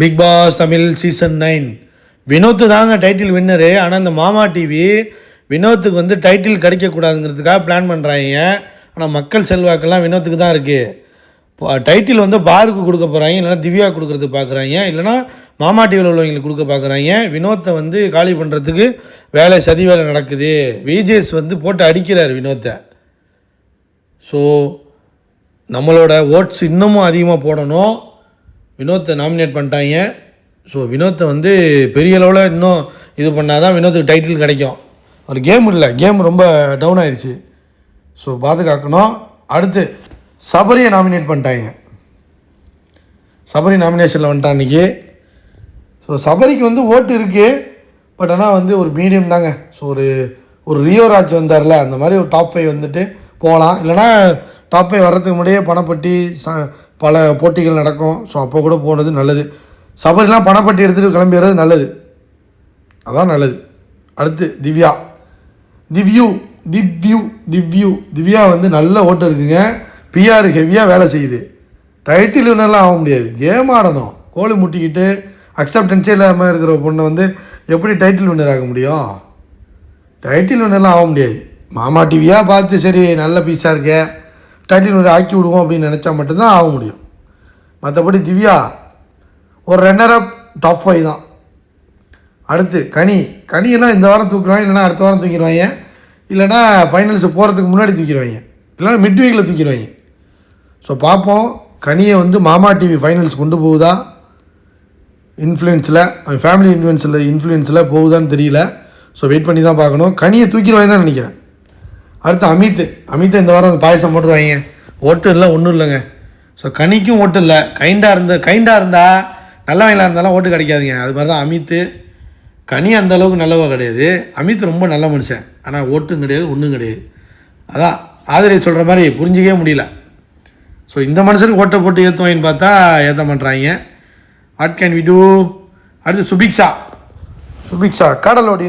Big boss Tamil season 9 Vinod தாங்க title winner. ஆனால் இந்த மாமா டிவி வினோத்துக்கு வந்து டைட்டில் கிடைக்கக்கூடாதுங்கிறதுக்காக பிளான் பண்ணுறாங்க. ஆனால் மக்கள் செல்வாக்கெல்லாம் வினோத்துக்கு தான் இருக்குது. டைட்டில் வந்து பாருக்கு கொடுக்க போகிறாங்க, இல்லைனா திவ்யா கொடுக்குறதுக்கு பார்க்குறாங்க, இல்லைனா மாமா டிவியில் உள்ளவங்களுக்கு கொடுக்க பார்க்குறாங்க. வினோத்தை வந்து காலி பண்ணுறதுக்கு சதி வேலை நடக்குது. விஜேஸ் வந்து போட்டு அடிக்கிறார் வினோத்தை. ஸோ நம்மளோட ஓட்ஸ் இன்னமும் அதிகமாக போடணும். வினோத்தை நாமினேட் பண்ணிட்டாங்க. ஸோ வினோத்தை வந்து பெரிய அளவில் இன்னும் இது பண்ணால் தான் வினோத்துக்கு டைட்டில் கிடைக்கும். ஒரு கேம் இல்லை, கேம் ரொம்ப டவுன் ஆயிடுச்சு. ஸோ பாதுகாக்கணும். அடுத்து சபரியை நாமினேட் பண்ணிட்டாங்க. சபரி நாமினேஷனில் வந்துட்டான் இன்றைக்கி. ஸோ சபரிக்கு வந்து ஓட்டு இருக்குது, பட் ஆனால் வந்து ஒரு மீடியம் தாங்க. ஸோ ஒரு ரியோராஜ் வந்தார்ல, அந்த மாதிரி ஒரு டாப் 5 வந்துட்டு போகலாம். இல்லைனா டாப் 5 வர்றதுக்கு முன்னாடியே பணப்பட்டி பல போட்டிகள் நடக்கும். ஸோ அப்போ கூட போனது நல்லது. சபரிலாம் பணப்பட்டி எடுத்துகிட்டு கிளம்பிடுறது நல்லது, அதான் நல்லது. அடுத்து திவ்யா வந்து நல்ல ஓட்டு இருக்குங்க. பிஆர் ஹெவியாக வேலை செய்யுது. டைட்டில் வின்னர்லாம் ஆக முடியாது, கேம் ஆடணும். கோழி முட்டிக்கிட்டு அக்செப்டன்ஸே இல்லாமல் இருக்கிற பொண்ணை வந்து எப்படி டைட்டில் வின்னர் ஆக முடியும்? டைட்டில் வின்னர்லாம் ஆக முடியாது. மாமா டிவியாக பார்த்து சரி நல்ல பீஸாக இருக்கே, டைட்டில் வின்னர் ஆக்கி விடுவோம் அப்படின்னு நினச்சா மட்டும்தான் ஆக முடியும். மற்றபடி திவ்யா ஒரு ரன்னரப் டாப் 5 தான். அடுத்து கனியெல்லாம் இந்த வாரம் தூக்குறாங்க, இல்லைனா அடுத்த வாரம் தூக்கிடுவாங்க, இல்லைனா ஃபைனல்ஸ் போகிறதுக்கு முன்னாடி தூக்கிடுவாங்க, இல்லைனா மிட் வீக்கில் தூக்கிடுவாங்க. ஸோ பார்ப்போம், கனியை வந்து மாமா டிவி ஃபைனல்ஸ் கொண்டு போகுதா, இன்ஃப்ளூயன்ஸில் ஃபேமிலி இன்ஃப்ளூயன்ஸில் போகுதான்னு தெரியல. ஸோ வெயிட் பண்ணி தான் பார்க்கணும். கனியை தூக்கிடுவாங்க தான் நினைக்கிறேன். அடுத்து அமித்தை இந்த வாரம் பாயசம் போட்டுருவாங்க. ஓட்டு இல்லை, ஒன்றும் இல்லைங்க. ஸோ கனிக்கும் ஓட்டு இல்லை. கைண்டாக இருந்தால் நல்லவங்களாக இருந்தாலும் ஓட்டு கிடைக்காதுங்க. அது மாதிரி தான் அமித்து. கனி அந்தளவுக்கு நல்லவா கிடையாது, அமித் ரொம்ப நல்ல மனுஷன். ஆனால் ஓட்டும் கிடையாது, ஒன்றும் கிடையாது. அதான் ஆதரவு சொல்கிற மாதிரி புரிஞ்சிக்கவே முடியல. ஸோ இந்த மனுஷனுக்கு ஓட்டை போட்டு ஏற்றுவாங்கன்னு பார்த்தா ஏற்ற மாட்டுறாங்க. What can we do? அடுத்து சுபிக்ஷா கடலோடி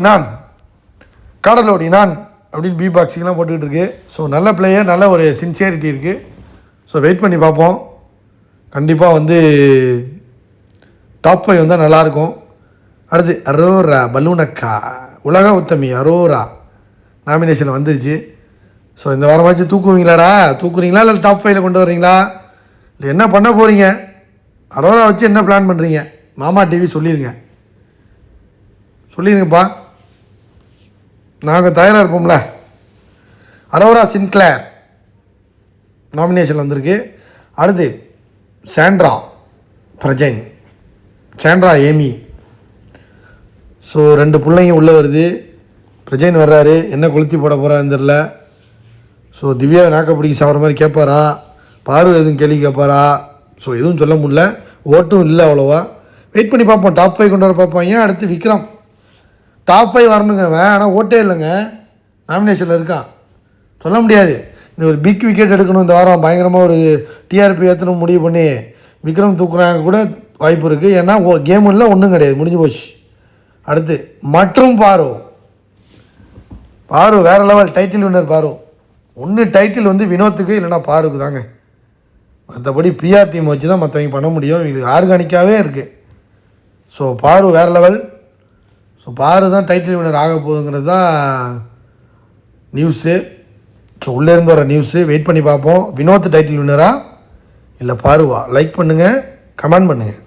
நான் அப்படின்னு பி பாக்ஸிங்லாம் போட்டுக்கிட்டு இருக்கு. ஸோ நல்ல பிளேயர், நல்ல ஒரு சின்சியரிட்டி இருக்குது. ஸோ வெயிட் பண்ணி பார்ப்போம். கண்டிப்பாக வந்து டாப் 5 வந்தால் நல்லாயிருக்கும். அடுத்து அரோரா பலூனக்கா உலக உத்தமி அரோரா நாமினேஷன் வந்துருச்சு. ஸோ இந்த வாரமாச்சும் தூக்குறீங்களா இல்லை டாப் 5 கொண்டு வர்றீங்களா, இல்லை என்ன பண்ண போகிறீங்க? அரோரா வச்சு என்ன பிளான் பண்ணுறீங்க? மாமா டிவி சொல்லிடுங்கப்பா, நாங்கள் தயாராக இருப்போம்ல. அரோரா சின்க்ளேர் நாமினேஷன் வந்திருக்கு. அடுத்து சாண்ட்ரா ஏமி. ஸோ 2 பிள்ளைங்க உள்ளே வருது. பிரஜைன் வர்றாரு, என்ன கொளுத்தி போட போகிறான்னு தெரில. ஸோ திவ்யா நாக்கப்பிடிக்கு சாப்பிட்ற மாதிரி கேட்பாரா, பார்வை எதுவும் கேள்வி கேட்பாரா? ஸோ எதுவும் சொல்ல முடியல, ஓட்டும் இல்லை அவ்வளோவா. வெயிட் பண்ணி பார்ப்போம். டாப் 5 கொண்டு வர பார்ப்பாங்க. அடுத்து விக்ரம் டாப் 5 வரணுங்க. ஆனால் ஓட்டே இல்லைங்க, நாமினேஷனில் இருக்கான். சொல்ல முடியாது. இன்னும் ஒரு பிக் விக்கெட் எடுக்கணும் இந்த வாரம், பயங்கரமாக ஒரு டிஆர்பி ஏற்றணும் முடிவு பண்ணி விக்ரம் தூக்குறாங்க கூட வாய்ப்பு இருக்குது. ஏன்னா கேம் இல்லை, ஒன்றும் கிடையாது, முடிஞ்சு போச்சு. அடுத்து மற்றும் பாரு வேறு லெவல் டைட்டில் வின்னர். ஒன்று டைட்டில் வந்து வினோத்துக்கு, இல்லைனா பாருக்கு தாங்க. மற்றபடி பிஆர் டீம் வச்சு தான் மற்றவங்க பண்ண முடியும். இது ஆர்கானிக்காகவே இருக்குது. ஸோ பாரு வேறு லெவல். ஸோ பாரு தான் டைட்டில் வின்னர் ஆக போகுதுங்கிறது தான் நியூஸு. ஸோ உள்ளேருந்து வர நியூஸு. வெயிட் பண்ணி பார்ப்போம். வினோத் டைட்டில் வின்னரா இல்லை பாருவா? லைக் பண்ணுங்கள், கமெண்ட் பண்ணுங்கள்.